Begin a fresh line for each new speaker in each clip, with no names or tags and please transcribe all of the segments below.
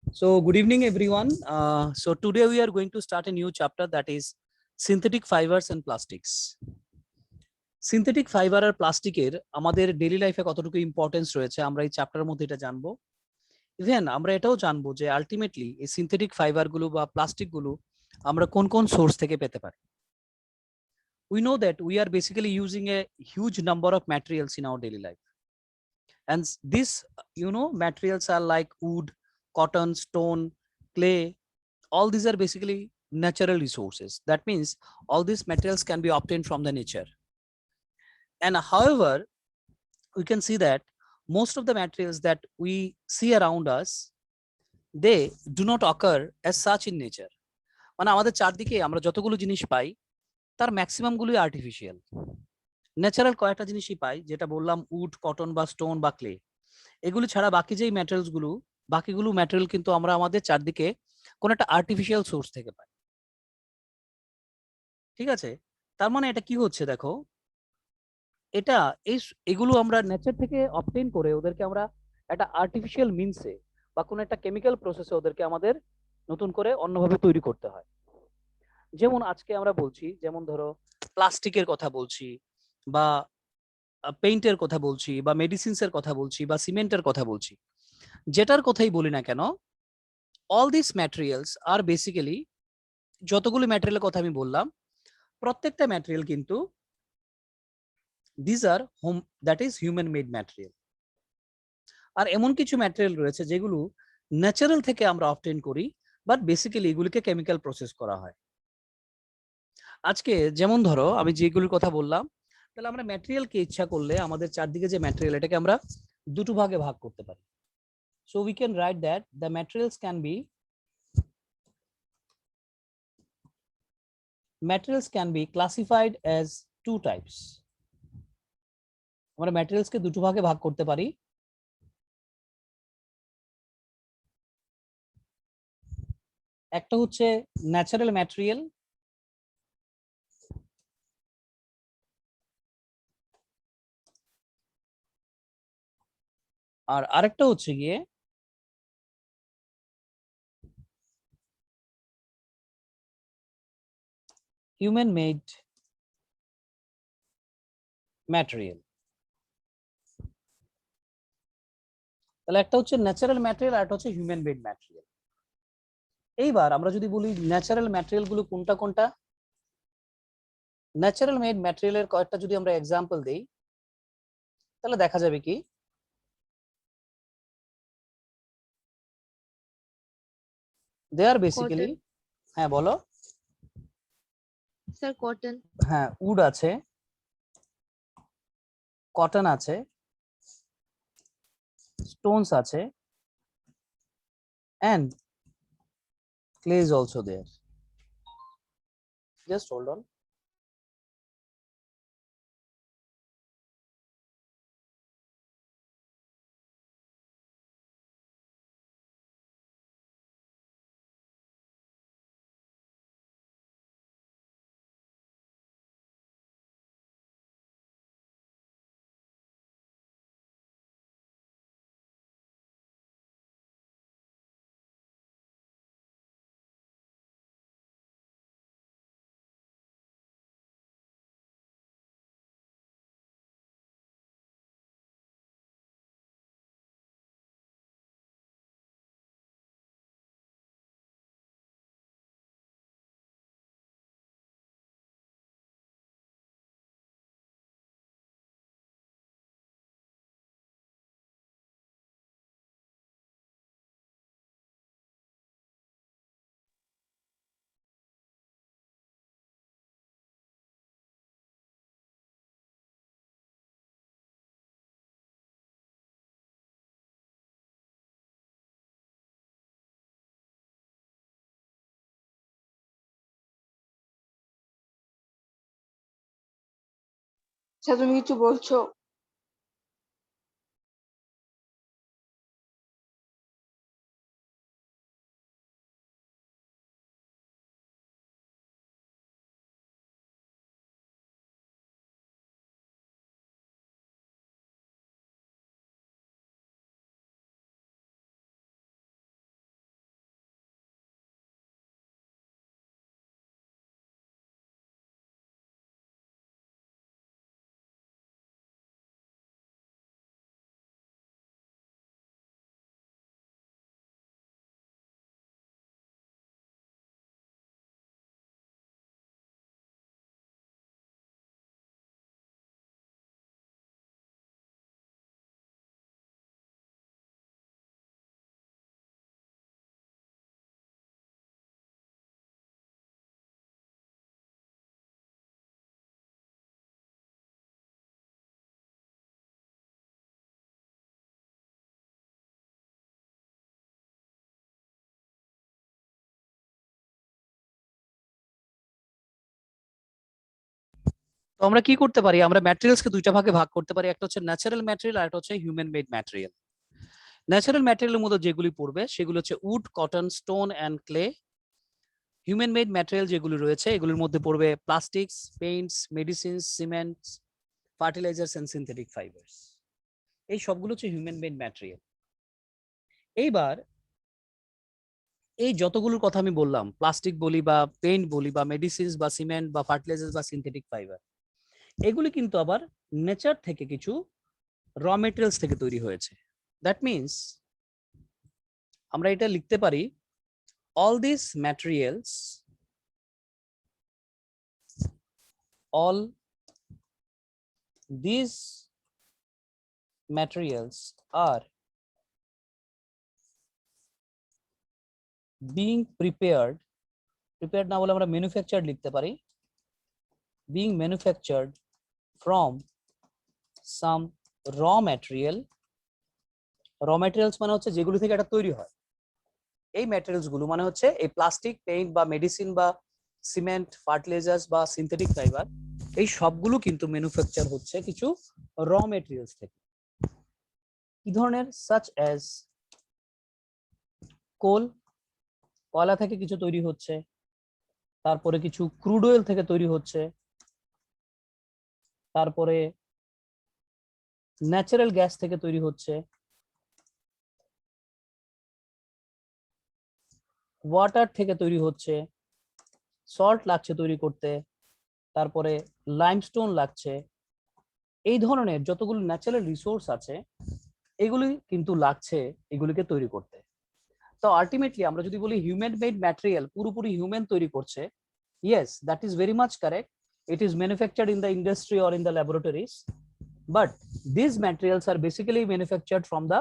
So, good evening, everyone. So, today we are going to start a new chapter that is synthetic fibers and plastics. Synthetic fibre আর প্লাস্টিকের আমাদের daily লাইফে কতটুকু importance রয়েছে আমরা এই চ্যাপ্টারের মধ্যে এটা জানবো। ইভেন আমরা এটাও জানবো যে আলটিমেটলি এই সিনথেটিক ফাইবার গুলো বা প্লাস্টিক গুলো আমরা কোন কোন সোর্স থেকে পেতে পারি। We know that we are basically using a huge number of materials in our daily life, and these materials are like wood, cotton, stone, clay. All these are basically natural resources. That means all these materials can be obtained from the nature. And however, we can see that most of the materials that we see around us, they do not occur as such in nature. মানে আমাদের চারদিকে আমরা যতগুলো জিনিস পাই তার maximum গুলোই artificial. Natural কয়েকটা জিনিসই পাই, যেটা বললাম উড, কটন বা স্টোন বা ক্লে। এগুলো ছাড়া বাকি যেই ম্যাটেরিয়ালস গুলো, বাকিগুলো ম্যাটেরিয়াল কিন্তু আমরা আমাদের চারদিকে কোন একটা আর্টিফিশিয়াল সোর্স থেকে পাই। ঠিক আছে, তার মানে এটা কি হচ্ছে দেখো, এটা এগুলো আমরা নেচার থেকে অবটেইন করে ওদেরকে আমরা একটা আর্টিফিশিয়াল মিনসে বা কোনো একটা কেমিক্যাল প্রসেসে ওদেরকে আমাদের নতুন করে অন্যভাবে তৈরি করতে হয়। যেমন আজকে আমরা বলছি, যেমন ধরো প্লাস্টিকের কথা বলছি, বা পেইন্টের কথা বলছি, বা মেডিসিনসের কথা বলছি, বা সিমেন্টের কথা বলছি। যেটার কথাই বলি না কেন, all this materials are basically, যতগুলো ম্যাটেরিয়ালের কথা আমি বললাম প্রত্যেকটা ম্যাটেরিয়াল কিন্তু this are home that is human made material. আর এমন কিছু ম্যাটেরিয়াল রয়েছে যেগুলো ন্যাচারাল থেকে আমরা অবটেন করি, বাট বেসিক্যালি এগুলিকে কেমিক্যাল প্রসেস করা হয়। আজকে যেমন ধরো আমি যেগুলির কথা বললাম, তাহলে আমরা ম্যাটেরিয়ালকে ইচ্ছা করলে আমাদের চারদিকে যে ম্যাটেরিয়াল, এটাকে আমরা দুটো ভাগে ভাগ করতে পারি। So we can write that the materials can be classified as to types. আমরা ম্যাটেরিয়ালসকে দুটো ভাগে ভাগ করতে পারি। একটা হচ্ছে ন্যাচারাল ম্যাটেরিয়াল, আর আরেকটা হচ্ছে গিয়ে হিউম্যান মেড ম্যাটেরিয়াল। তাহলে একটা হচ্ছে ন্যাচারাল ম্যাটেরিয়াল আর একটা হচ্ছে হিউম্যান মেড ম্যাটেরিয়াল। এইবার আমরা যদি বলি ন্যাচারাল ম্যাটেরিয়াল গুলো কোনটা কোনটা, ন্যাচারাল মেড ম্যাটেরিয়ালের কয়েকটা যদি আমরা এক্সাম্পল দেই, তাহলে দেখা যাবে কি দে আর বেসিক্যালি,
কটন
হ্যাঁ বলো।
Sir, cotton.
হ্যাঁ, উড আছে, কটন আছে, স্টোনস আছে, and clay is also there. Just hold on.
Sir, তুমি কিছু বলছো?
তো আমরা কি করতে পারি, আমরা ম্যাটেরিয়ালসকে দুইটা ভাগে ভাগ করতে পারি, একটা হচ্ছে ন্যাচারাল ম্যাটেরিয়াল আর একটা হচ্ছে হিউম্যান মেড ম্যাটেরিয়াল। ন্যাচারাল ম্যাটেরিয়ালের মধ্যে যেগুলি পড়বে সেগুলো হচ্ছে wood, cotton, stone and clay. Human made material যেগুলি রয়েছে এগুলির মধ্যে পড়বে plastics, paints, medicines, cements, fertilizers and synthetic fibres. এই সবগুলো হচ্ছে হিউম্যান মেড ম্যাটেরিয়াল। এইবার এই যতগুলোর কথা আমি বললাম, প্লাস্টিক বলি বা পেইন্ট বলি বা মেডিসিনস বা সিমেন্ট বা ফার্টিলাইজার্স বা সিনথেটিক ফাইবার, এগুলি কিন্তু আবার নেচার থেকে কিছু র মেটেরিয়ালস থেকে তৈরি হয়েছে। দ্যাট মিনস আমরা এটা লিখতে পারি all these materials, all these materials are being prepared না বলে আমরা ম্যানুফ্যাকচার্ড লিখতে পারি, being manufactured from some raw material. raw materials মানে হচ্ছে যেগুলো থেকে এটা তৈরি হয়। এই ম্যাটেরিয়ালস গুলো মানে হচ্ছে এই প্লাস্টিক, পেইন্ট বা মেডিসিন বা সিমেন্ট, ফার্টিলাইজার্স বা সিনথেটিক ফাইবার, এই সবগুলো কিন্তু ম্যানুফ্যাকচার হচ্ছে কিছু র মেটেরিয়ালস থেকে। কি ধরনের? সাচ অ্যাজ কোল, কয়লা থেকে কিছু তৈরি হচ্ছে, তারপরে কিছু ক্রুড অয়েল থেকে তৈরি হচ্ছে, তারপরে ন্যাচারাল গ্যাস থেকে তৈরি হচ্ছে, ওয়াটার থেকে তৈরি হচ্ছে, সল্ট লাগছে তৈরি করতে, তারপরে লাইমস্টোন লাগছে। এই ধরনের যতগুলো ন্যাচারাল রিসোর্স আছে এগুলি কিন্তু লাগছে এগুলিকে তৈরি করতে। তো আলটিমেটলি আমরা যদি বলি হিউম্যান মেড ম্যাটেরিয়াল পুরোপুরি হিউম্যান তৈরি করছে, yes that is very much correct, it is manufactured in the industry or in the laboratories, but this materials are basically manufactured from the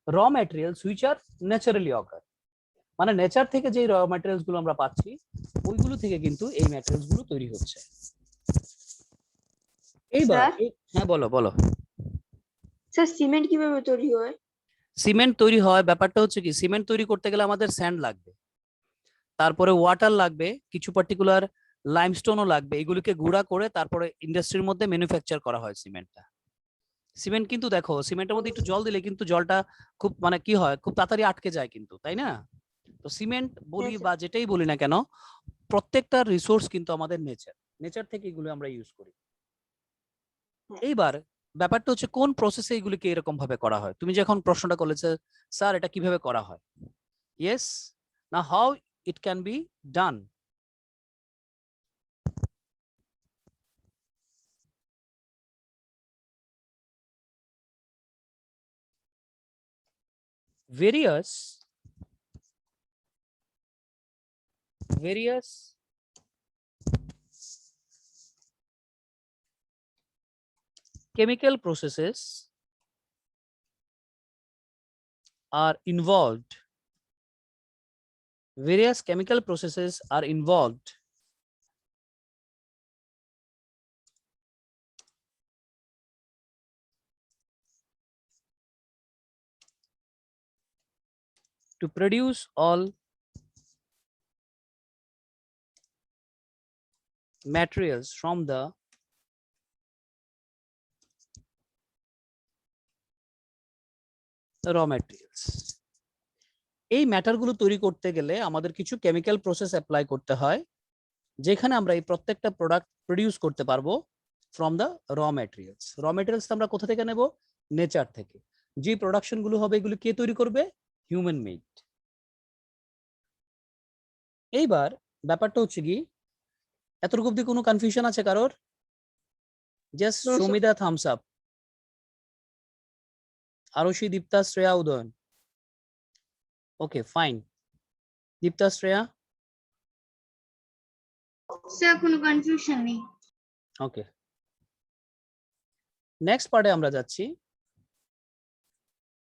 raw materials which are naturally occur. মানে nature থেকে যে র materials গুলো আমরা পাচ্ছি ওইগুলো থেকে কিন্তু এই ম্যাটেরিয়ালস গুলো তৈরি হচ্ছে। এইবার
স্যার
হ্যাঁ বলো বলো।
স্যার সিমেন্ট কিভাবে তৈরি হয়?
সিমেন্ট তৈরি হয়, ব্যাপারটা হচ্ছে কি, সিমেন্ট তৈরি করতে গেলে আমাদের স্যান্ড লাগবে, তারপরে ওয়াটার লাগবে, কিছু পার্টিকুলার লাইমস্টোনও লাগবে, এগুলোকে গুঁড়া করে তারপরে ইন্ডাস্ট্রির মধ্যে ম্যানুফ্যাকচার করা হয় সিমেন্টটা। সিমেন্ট কিন্তু দেখো সিমেন্টের মধ্যে একটু জল দিলে কিন্তু জলটা খুব মানে কি হয়, খুব তাড়াতাড়ি আটকে যায় কিন্তু, তাই না? তো সিমেন্ট বলি
হ্যাঁ,
বা যেটাই বলি না কেন, প্রত্যেকটা রিসোর্স কিন্তু আমাদের নেচার থেকে এগুলো আমরা ইউজ করি।
হ্যাঁ।
এইবার ব্যাপারটা হচ্ছে কোন প্রসেসে এগুলিকে এরকম ভাবে করা হয়। তুমি যখন প্রশ্নটা করেছে স্যার এটা কিভাবে করা হয়, ইয়েস না how it can be done. various chemical processes are involved. Various chemical processes are involved to produce all materials from the raw materials. এই ম্যাটারগুলো তৈরি করতে গেলে আমাদের কিছু কেমিক্যাল প্রসেস অ্যাপ্লাই করতে হয়, যেখানে আমরা এই প্রত্যেকটা প্রোডাক্ট প্রডিউস করতে পারবো ফ্রম দ্য র ম্যাটেরিয়ালস। র ম্যাটেরিয়ালস আমরা কোথা থেকে নেব? নেচার থেকে। যে প্রোডাকশন গুলো হবে এগুলো কে তৈরি করবে? Human made. এইবার ব্যাপারটা হচ্ছে কি, এতটুকু অব্দি কোনো কনফিউশন আছে কারোর? Just
No,
show
sir.
Me the thumbs up. Arushi, Dipta, Shreya, Udayan. Okay fine. Dipta, Shreya?
Sir কোনো কনফিউশন নেই।
ওকে, নেক্সট পার্টে আমরা যাচ্ছি।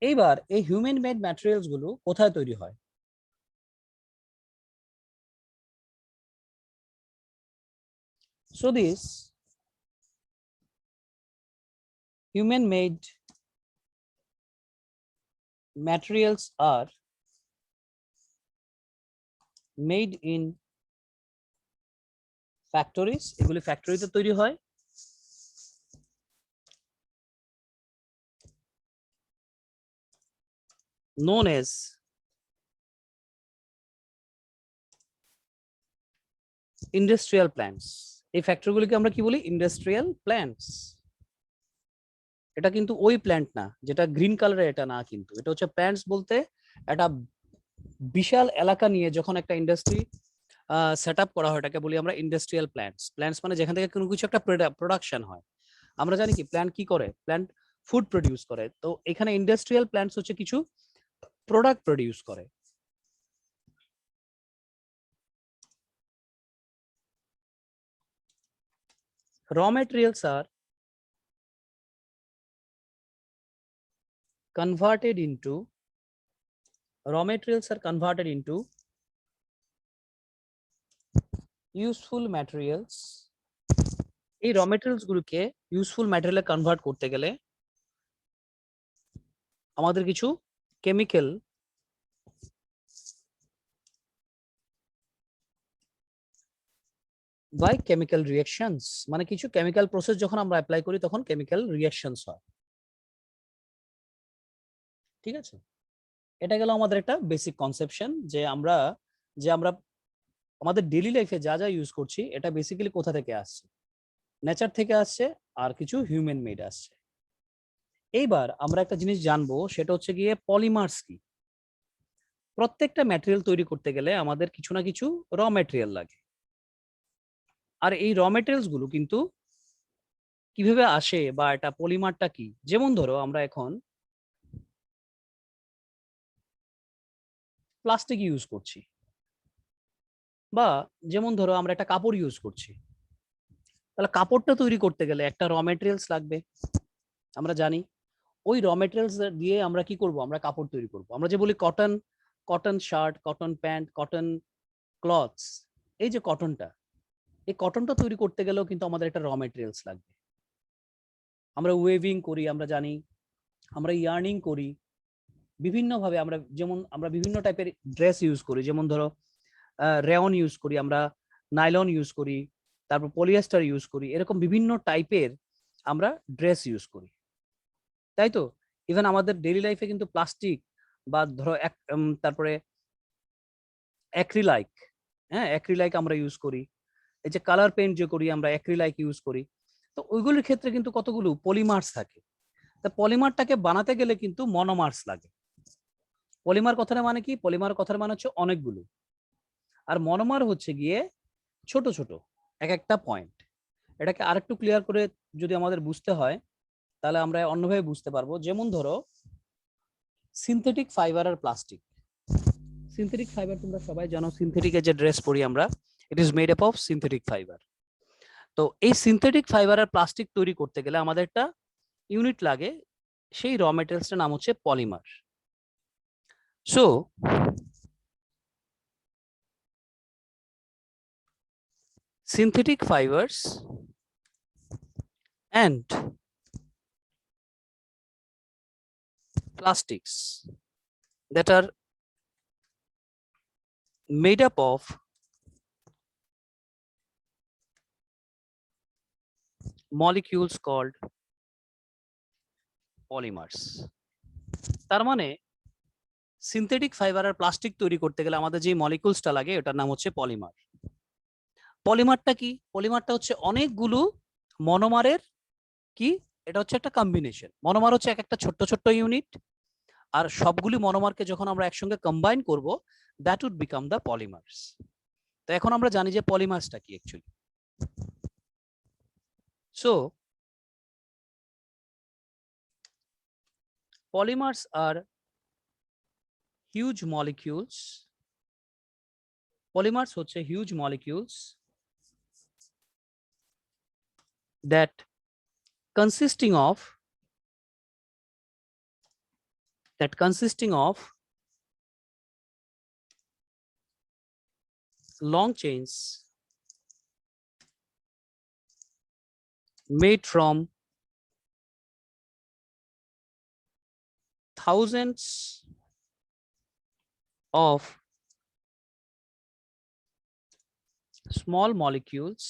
এইবার এই হিউম্যান মেড ম্যাটেরিয়ালস গুলো কোথায় তৈরি হয়? So these human made materials are made in factories. এগুলি ফ্যাক্টরিতে তৈরি হয়। known as industrial plants. এই ফ্যাক্টরিগুলিকে আমরা কি বলি? Industrial plants. এটা কিন্তু ওই প্ল্যান্ট না যেটা গ্রিন কালারের, এটা না, কিন্তু এটা হচ্ছে প্ল্যান্টস বলতে একটা বিশাল এলাকা নিয়ে যখন একটা ইন্ডাস্ট্রি সেট আপ করা হয় এটাকে বলি আমরা ইন্ডাস্ট্রিয়াল প্ল্যান্টস। প্ল্যান্টস মানে যেখান থেকে কোনো কিছু একটা প্রোডাকশন হয়। আমরা জানি কি প্ল্যান্ট কি করে? প্ল্যান্ট ফুড প্রডিউস করে। তো এখানে ইন্ডাস্ট্রিয়াল প্ল্যান্টস হচ্ছে কিছু প্রোডাক্ট প্রডিউস করে। Raw materials are converted into useful materials. এই র মেটেরিয়ালস গুলোকে ইউজফুল ম্যাটেরিয়ালে কনভার্ট করতে গেলে আমাদের কিছু কেমিক্যাল বাই কেমিক্যাল রিঅ্যাকশনস, মানে কিছু কেমিক্যাল প্রসেস যখন আমরা অ্যাপ্লাই করি তখন কেমিক্যাল রিঅ্যাকশনস হয়। ঠিক আছে, এটা গেল আমাদের একটা বেসিক কনসেপশন যে আমরা আমাদের ডেইলি লাইফে যা যা ইউজ করছি এটা বেসিক্যালি কোথা থেকে আসছে? নেচার থেকে আসছে আর কিছু হিউম্যান মেড আসছে। এইবার আমরা একটা জিনিস জানবো, সেটা হচ্ছে গিয়ে পলিমার্স কি। প্রত্যেকটা ম্যাটেরিয়াল তৈরি করতে গেলে আমাদের কিছু না কিছু র ম্যাটেরিয়াল লাগে। আর এই র ম্যাটেরিয়ালস গুলো কিন্তু কিভাবে আসে বা এটা পলিমারটা কি? যেমন ধরো আমরা এখন প্লাস্টিক ইউজ করছি, বা যেমন ধরো আমরা একটা কাপড় ইউজ করছি, তাহলে কাপড়টা তৈরি করতে গেলে একটা র ম্যাটেরিয়ালস লাগবে। আমরা জানি ওই র ম্যাটেরিয়ালস দিয়ে আমরা কি করব? আমরা কাপড় তৈরি করব। আমরা যে বলি cotton, cotton shirt, cotton pant, cotton clothes, এই যে কটনটা, এই কটনটা তৈরি করতে গেলেও কিন্তু আমাদের একটা র ম্যাটেরিয়ালস লাগবে। আমরা ওয়েভিং করি, আমরা জানি, আমরা ইয়ার্নিং করি বিভিন্নভাবে। আমরা বিভিন্ন টাইপের ড্রেস ইউজ করি, যেমন ধরো রেয়ন ইউজ করি, আমরা নাইলন ইউজ করি, তারপর পলিয়েস্টার ইউজ করি, এরকম বিভিন্ন টাইপের আমরা ড্রেস ইউজ করি, তাই তো? ইভেন আমাদের ডেইলি লাইফে কিন্তু প্লাস্টিক বা ধরো তারপরে অ্যাক্রিলাইক, হ্যাঁ অ্যাক্রিলাইক আমরা ইউজ করি। এই যে কালার পেইন্ট যে করি আমরা অ্যাক্রিলাইক ইউজ করি। তো ওইগুলোর ক্ষেত্রে কিন্তু কতগুলো পলিমার্স থাকে। তা পলিমারটাকে বানাতে গেলে কিন্তু মনোমার্স লাগে। পলিমার কথাটা মানে কি? পলিমার কথার মানে হচ্ছে অনেকগুলো, আর মনোমার হচ্ছে গিয়ে ছোট ছোট এক একটা পয়েন্ট। এটাকে আরেকটু ক্লিয়ার করে যদি আমাদের বুঝতে হয় তাহলে আমরা অন্যভাবে বুঝতে পারবো। যেমন ধরো সিনথেটিক ফাইবার আর প্লাস্টিক। সিনথেটিক ফাইবার তোমরা সবাই জানো, সিনথেটিকের যে ড্রেস পরি আমরা, it is made up of synthetic fibre. তো এই সিনথেটিক ফাইবার আর প্লাস্টিক তৈরি করতে গেলে আমাদের একটা ইউনিট লাগে, সেই র মেটেরিয়ালসটার নাম হচ্ছে polymer. So synthetic fibers and plastics that are made up of molecules called polymers. তার মানে সিনথেটিক ফাইবার আর প্লাস্টিক তৈরি করতে গেলে আমাদের যে মলিকিউলসটা লাগে এটার নাম হচ্ছে পলিমার। পলিমারটা কি? পলিমারটা হচ্ছে অনেকগুলো মনোমারের কি, এটা হচ্ছে একটা কম্বিনেশন। মনোমার হচ্ছে এক একটা ছোট্ট ছোট্ট ইউনিট, আর সবগুলি মনোমারকে যখন আমরা একসঙ্গে কম্বাইন করব that would become the polymers. তো এখন আমরা জানি যে পলিমার্সটা কি actually. So polymers are huge molecules. Polymers হচ্ছে huge molecules that consisting of long chains made from thousands of small molecules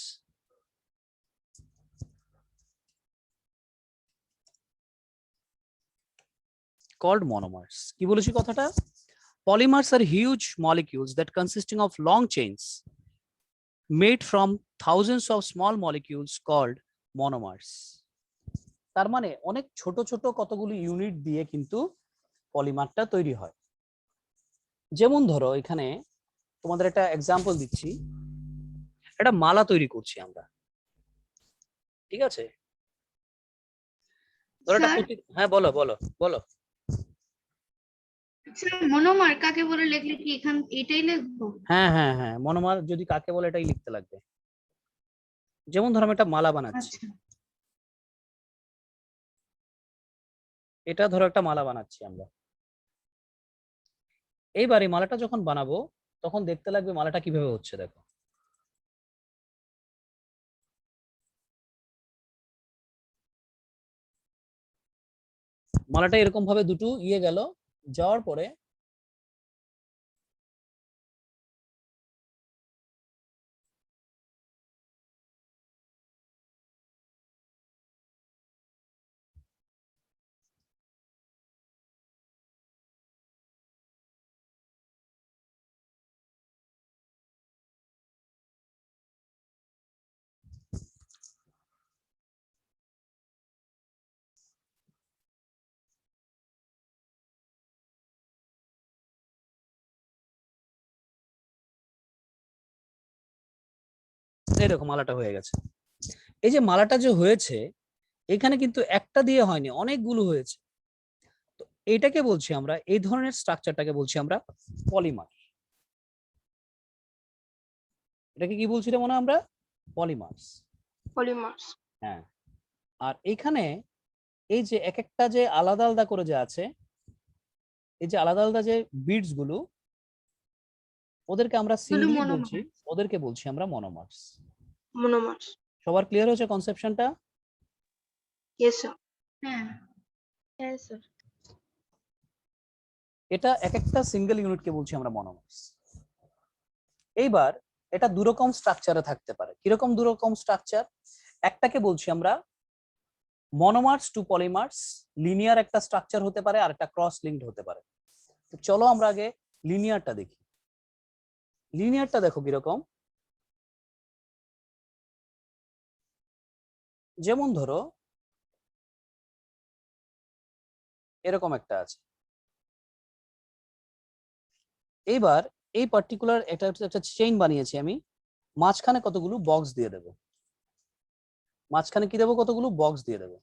called monomers. কি বলেছি কথাটা? Polymers are huge molecules that consisting of long chains made from thousands of small molecules called monomers. তার মানে অনেক ছোট ছোট কতগুলি unit দিয়ে কিন্তু পলিমারটা তৈরি হয়। যেমন ধরো এখানে তোমাদের একটা এক্সাম্পল দিচ্ছি, একটা মালা তৈরি করছি আমরা, ঠিক আছে? ধরো একটা
স্যার
হ্যাঁ বলো বলো বলো।
স্যার মনোমার কাকে বলে লিখলে কি এটাই লিখবো?
হ্যাঁ হ্যাঁ হ্যাঁ, মনোমার যদি কাকে বলে এটাই লিখতে লাগবে। যেমন ধরো আমি একটা মালা বানাচ্ছি,
আচ্ছা
এটা ধরো একটা মালা বানাচ্ছি আমরা। এইবার এই মালাটা যখন বানাবো তখন দেখতে লাগবে মালাটা কিভাবে হচ্ছে। দেখো মালাটা এরকম ভাবে দুটো গেল, যাওয়ার পরে এরকম মালাটা হয়ে গেছে। এই যে মালাটা যে হয়েছে এখানে কিন্তু একটা দিয়ে হয়নি, অনেকগুলো হয়েছে। তো এটাকে বলছি আমরা, এই ধরনের স্ট্রাকচারটাকে বলছি আমরা পলিমার। এটাকে কি বলছি রে মনে হয় আমরা? পলিমার্স।
পলিমার্স।
হ্যাঁ, আর এখানে এই যে এক একটা যে আলাদা আলাদা করে যে আছে, এই যে আলাদা আলাদা যে বিটস গুলো, ওদেরকে আমরা
শুধু
সিঙ্গেলি বলছি,
মনোমার।
ওদেরকে বলছি আমরা মনোমার্স।
মনোমার্স।
সবার ক্লিয়ার হয়েছে কনসেপশনটা?
Yes sir.
হ্যাঁ
হ্যাঁ স্যার।
এটা এক একটা সিঙ্গেল ইউনিটকে বলছি আমরা মনোমার্স। এইবার এটা দুরকম স্ট্রাকচারে থাকতে পারে। কিরকম দুরকম স্ট্রাকচার? একটাকে বলছি আমরা মনোমার্স টু পলিমার্স, লিনিয়ার একটা স্ট্রাকচার হতে পারে, আর একটা ক্রস লিঙ্কড হতে পারে। তো চলো আমরা আগে লিনিয়ারটা দেখি। লিনিয়ারটা দেখো কিরকম। যেমন ধরো এরকম একটা আছে। এইবার এই পার্টিকুলার একটা চেইন বানিয়েছি আমি, মাঝখানে কতগুলো বক্স দিয়ে দেবো। মাঝখানে কি দেবো? কতগুলো বক্স দিয়ে দেবো।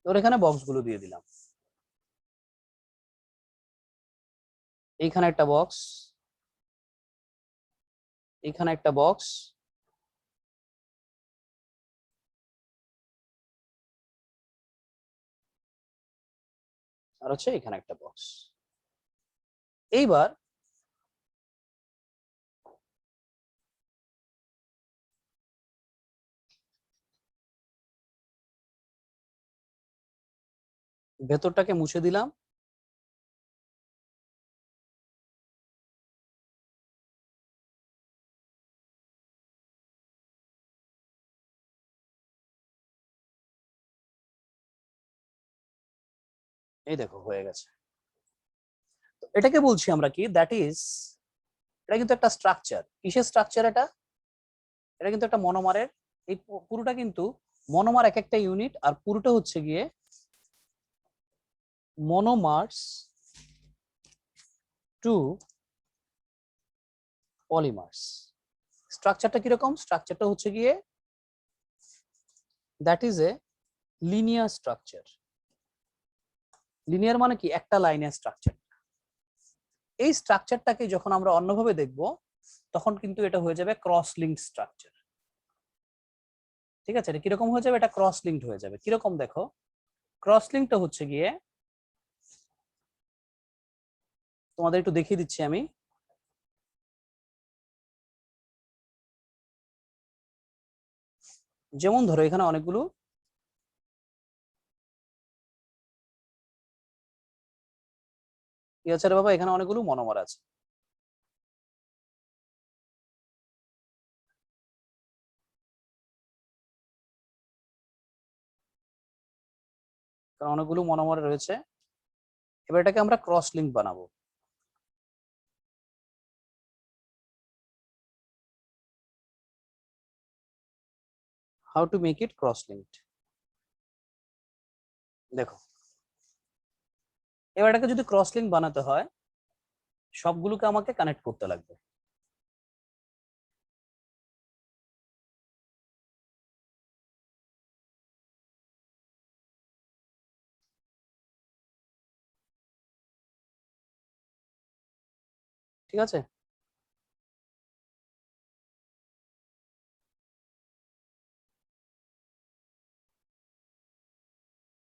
তোর এখানে বক্স গুলো দিয়ে দিলাম। এইখানে একটা বক্স, এইখানে একটা বক্স, আর হচ্ছে এখানে একটা বক্স। এইবার ভেতরটাকে মুছে দিলাম। এই দেখো হয়ে গেছে। তো এটাকে বলছি আমরা কি, দ্যাট ইজ, এটা কিন্তু একটা স্ট্রাকচার। কিসের স্ট্রাকচার এটা? এটা কিন্তু একটা মনোমারের। এই পুরোটা কিন্তু মনোমার এক একটা ইউনিট, আর পুরোটা হচ্ছে গিয়ে মনোমার্স টু পলিমার্স। স্ট্রাকচারটা কিরকম? স্ট্রাকচারটা হচ্ছে গিয়ে that is a linear structure. Linear মানে কি? একটা লাইনের স্ট্রাকচার। এই স্ট্রাকচারটাকে যখন আমরা অন্যভাবে দেখব তখন কিন্তু এটা হয়ে যাবে ক্রস লিঙ্ক স্ট্রাকচার। ঠিক আছে? এটা কিরকম হয়ে যাবে? এটা ক্রস লিঙ্কড হয়ে যাবে। কিরকম দেখো, ক্রস লিঙ্কটা হচ্ছে গিয়ে, তোমাদের একটু দেখিয়ে দিচ্ছি আমি। যেমন ধরো এখানে অনেকগুলো কি আছে রে বাবা, এখানে অনেকগুলো মনোমার আছে। কারণ অনেকগুলো মনোমার রয়েছে। এবার এটাকে আমরা ক্রস লিঙ্ক বানাবো। How to make it cross linked. দেখো, এবার এটাকে যদি ক্রস লিঙ্ক বানাতে হয় সবগুলোকে আমাকে কানেক্ট করতে লাগবে। ঠিক আছে,